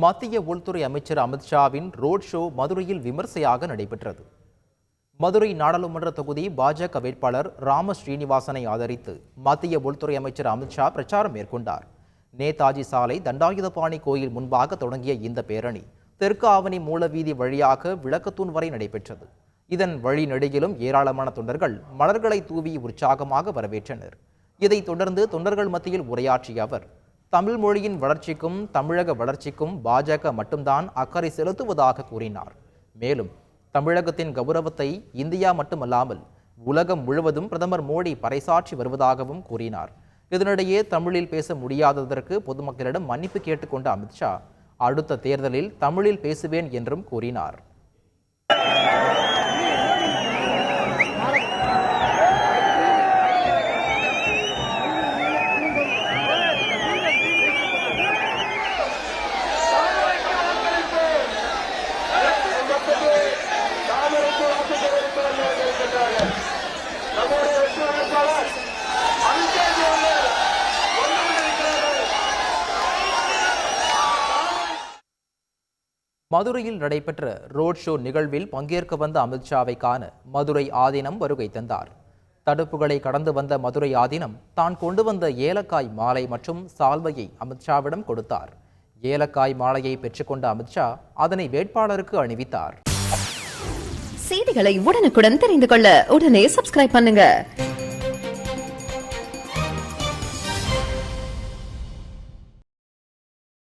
மத்திய உள்துறை அமைச்சர் அமித்ஷாவின் ரோட் ஷோ மதுரையில் விமர்சையாக நடைபெற்றது. மதுரை நாடாளுமன்ற தொகுதி பாஜக வேட்பாளர் ராம ஸ்ரீனிவாசனை ஆதரித்து மத்திய உள்துறை அமைச்சர் அமித்ஷா பிரச்சாரம் மேற்கொண்டார். நேதாஜி சாலை தண்டாயுதபாணி கோயில் முன்பாக தொடங்கிய இந்த பேரணி தெற்கு ஆவணி மூலவீதி வழியாக விளக்கத்தூண் வரை நடைபெற்றது. இதன் வழிநெடுகிலும் ஏராளமான தொண்டர்கள் மலர்களை தூவி உற்சாகமாக வரவேற்றனர். இதைத் தொடர்ந்து தொண்டர்கள் மத்தியில் உரையாற்றிய அவர், தமிழ் மொழியின் வளர்ச்சிக்கும் தமிழக வளர்ச்சிக்கும் பாஜக மட்டும்தான் அக்கறை செலுத்துவதாக கூறினார். மேலும் தமிழகத்தின் கௌரவத்தை இந்தியா மட்டுமல்லாமல் உலகம் முழுவதும் பிரதமர் மோடி பறைசாற்றி வருவதாகவும் கூறினார். இதனிடையே தமிழில் பேச முடியாததற்கு பொதுமக்களிடம் மன்னிப்பு கேட்டுக்கொண்ட அமித்ஷா அடுத்த தேர்தலில் தமிழில் பேசுவேன் என்றும் கூறினார். மதுரையில் நடைபெற்ற ரோட் ஷோ நிகழ்வில் பங்கேற்க வந்த அமித்ஷாவை காண மதுரை ஆதீனம் வருகை தந்தார். தடுப்புகளை கடந்து வந்த மதுரை ஆதீனம் தான் கொண்டு வந்த ஏலக்காய் மாலை மற்றும் சால்வையை அமித்ஷாவிடம் கொடுத்தார். ஏலக்காய் மாலையை பெற்றுக்கொண்ட அமித்ஷா அதனை வேட்பாளருக்கு அணிவித்தார். செய்திகளை உடனுக்குடன் தெரிந்து கொள்ள உடனே சப்ஸ்கிரைப் பண்ணுங்க.